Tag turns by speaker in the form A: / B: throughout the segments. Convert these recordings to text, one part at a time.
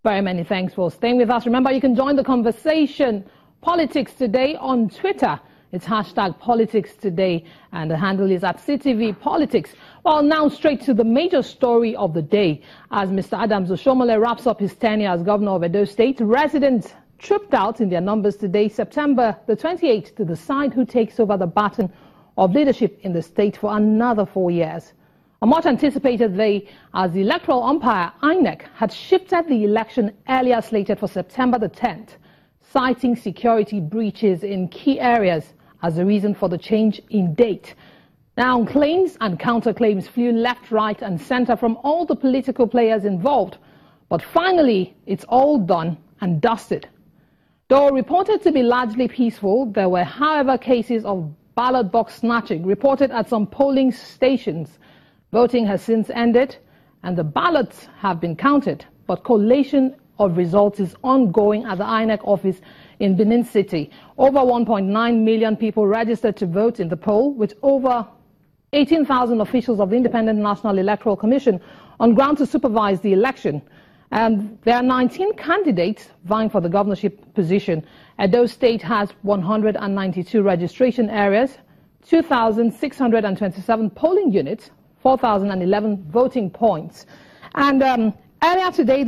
A: Very many thanks for staying with us. Remember, you can join the conversation, Politics Today, on Twitter. It's hashtag Politics Today, and the handle is at CTV Politics. Well, now straight to the major story of the day. As Mr. Adams Oshiomhole wraps up his tenure as governor of Edo State, residents trooped out in their numbers today, September the 28th, to decide who takes over the baton of leadership in the state for another 4 years. A much anticipated day, as the electoral umpire, INEC, had shifted the election earlier slated for September the 10th, citing security breaches in key areas as the reason for the change in date. Now, claims and counterclaims flew left, right and center from all the political players involved. But finally, it's all done and dusted. Though reported to be largely peaceful, there were, however, cases of ballot box snatching reported at some polling stations. Voting has since ended and the ballots have been counted, but collation of results is ongoing at the INEC office in Benin City. Over 1.9 million people registered to vote in the poll, with over 18,000 officials of the Independent National Electoral Commission on ground to supervise the election. And there are 19 candidates vying for the governorship position. Edo State has 192 registration areas, 2,627 polling units, 4,011 voting points. And earlier today,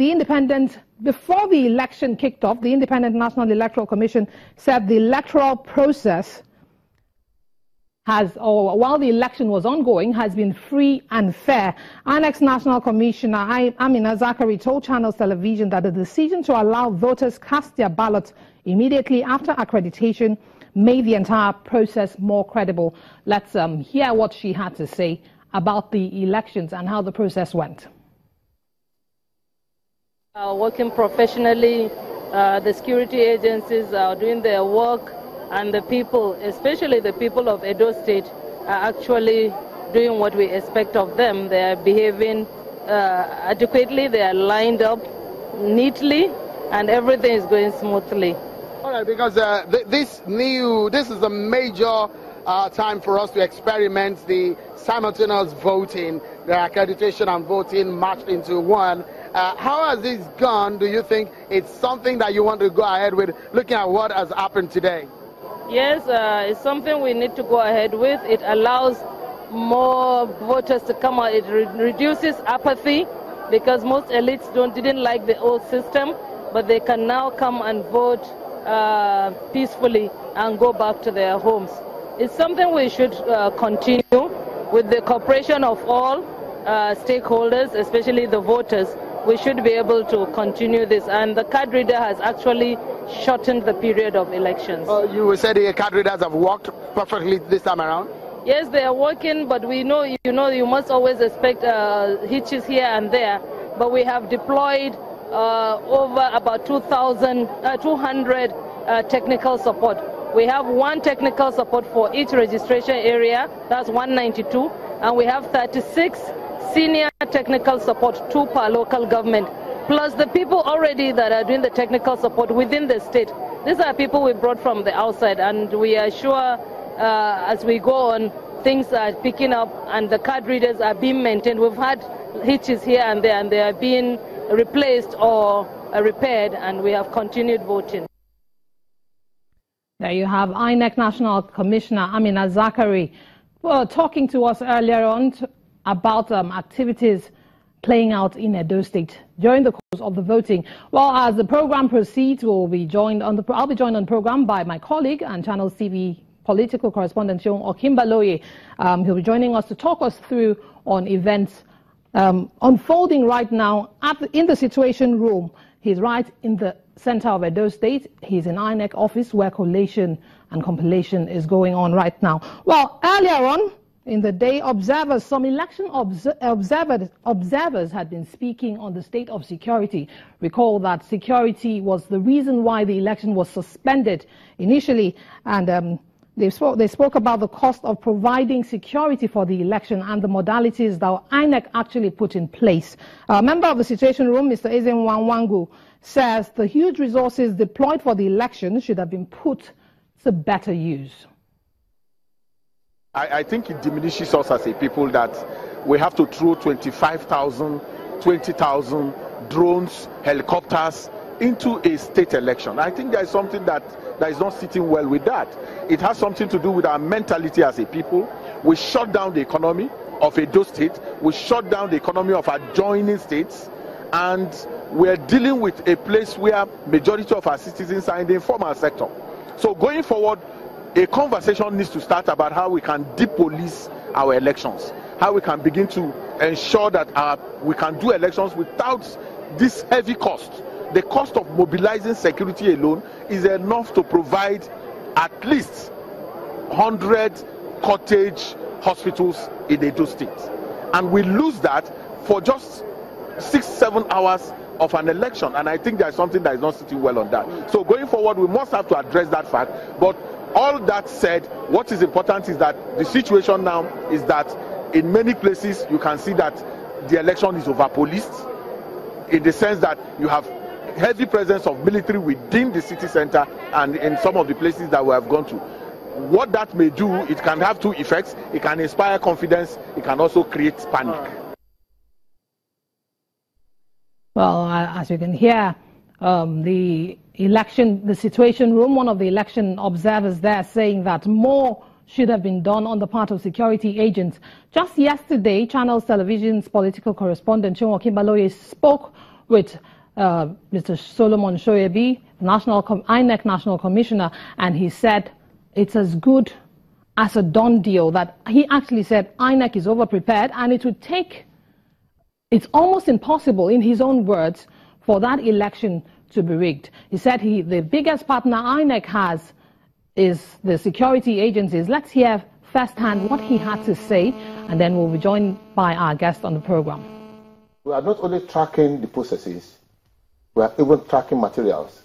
A: before the election kicked off, the Independent National Electoral Commission said the electoral process while the election was ongoing, has been free and fair. INEC's National Commissioner Amina Zakari told Channels Television that the decision to allow voters cast their ballots immediately after accreditation made the entire process more credible. Let's hear what she had to say about the elections and how the process went.
B: Working professionally, the security agencies are doing their work, and the people, especially the people of Edo State, are actually doing what we expect of them. They are behaving adequately, they are lined up neatly, and everything is going smoothly.
C: All right, because this is a major time for us to experiment the simultaneous voting, the accreditation and voting matched into one. How has this gone? Do you think it's something that you want to go ahead with, looking at what has happened today?
B: Yes, it's something we need to go ahead with. It allows more voters to come out. It reduces apathy, because most elites didn't like the old system, but they can now come and vote peacefully and go back to their homes. It's something we should continue with the cooperation of all stakeholders, especially the voters. We should be able to continue this, and the card reader has actually shortened the period of elections.
C: You said the card readers have worked perfectly this time around?
B: Yes, they are working, but we know, you must always expect hitches here and there. But we have deployed over about 200 technical support. We have one technical support for each registration area, that's 192, and we have 36 senior technical support, 2 per local government, plus the people already that are doing the technical support within the state. These are people we brought from the outside, and we are sure as we go on, things are picking up and the card readers are being maintained. We've had hitches here and there, and they are being replaced or repaired, and we have continued voting.
A: There you have INEC National Commissioner Amina Zakari talking to us earlier on about activities playing out in Edo State during the course of the voting. Well, as the program proceeds, I'll be joined on the program by my colleague and Channels TV political correspondent Okimbaloye. He'll be joining us to talk us through on events unfolding right now in the Situation Room. He's right in the center of Edo State. He's in INEC office where collation and compilation is going on right now. Well, earlier on in the day, some election observers had been speaking on the state of security. Recall that security was the reason why the election was suspended initially, and they spoke about the cost of providing security for the election and the modalities that INEC actually put in place. A member of the Situation Room, Mr. Ezenwanwangu, says the huge resources deployed for the election should have been put to better use.
D: I think it diminishes us as a people that we have to throw 25,000 20,000 drones, helicopters into a state election. I think there is something that is not sitting well with that. It has something to do with our mentality as a people. We shut down the economy of Edo State. We shut down the economy of adjoining states. And we're dealing with a place where majority of our citizens are in the informal sector. So going forward, a conversation needs to start about how we can depolice our elections, how we can begin to ensure that we can do elections without this heavy cost. The cost of mobilizing security alone is enough to provide at least 100 cottage hospitals in Edo State. And we lose that for just 6-7 hours of an election, and I think there's something that is not sitting well on that. So going forward, we must have to address that fact. But all that said, what is important is that the situation now is that in many places you can see that the election is over-policed, in the sense that you have heavy presence of military within the city center and in some of the places that we have gone to. What that may do, it can have two effects. It can inspire confidence, it can also create panic.
A: Well, as you can hear, the situation room, one of the election observers there saying that more should have been done on the part of security agents. Just yesterday, Channels Television's political correspondent, Chonwo Kimbaloye, spoke with Mr. Solomon Shoyebi, INEC National Commissioner, and he said it's as good as a done deal. That he actually said INEC is over-prepared and it would take... It's almost impossible, in his own words, for that election to be rigged. He said the biggest partner INEC has is the security agencies. Let's hear firsthand what he had to say, and then we'll be joined by our guest on the program.
E: We are not only tracking the processes, we are even tracking materials.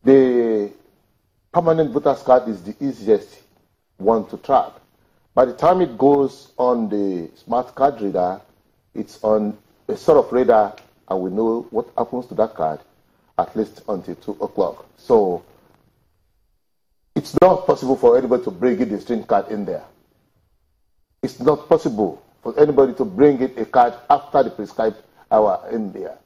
E: The permanent voter's card is the easiest one to track. By the time it goes on the smart card reader, it's on a sort of radar, and we know what happens to that card at least until 2 o'clock. So it's not possible for anybody to bring in the string card in there. It's not possible for anybody to bring in a card after the prescribed hour in there.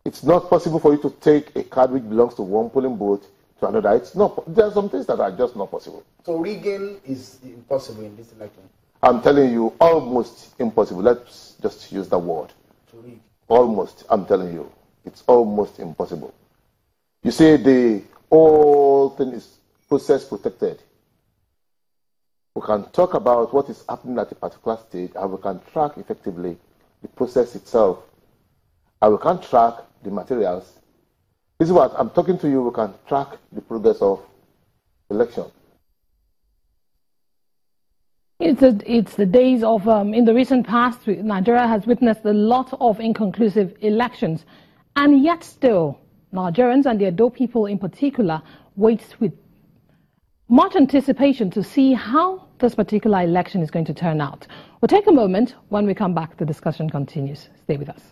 E: It's not possible for you to take a card which belongs to one polling booth to another. It's not. There are some things that are just not possible.
F: So rigging is impossible in this election?
E: I'm telling you, almost impossible. Let's just use the word.
F: To rig.
E: Almost, I'm telling you. It's almost impossible. You see, the whole thing is process protected. We can talk about what is happening at a particular stage, and we can track effectively the process itself. And we can track the materials. This is what I'm talking to you. We can track the progress of election.
A: It's the days of, in the recent past, Nigeria has witnessed a lot of inconclusive elections. And yet still, Nigerians and the Edo people in particular wait with much anticipation to see how this particular election is going to turn out. We'll take a moment. When we come back, the discussion continues. Stay with us.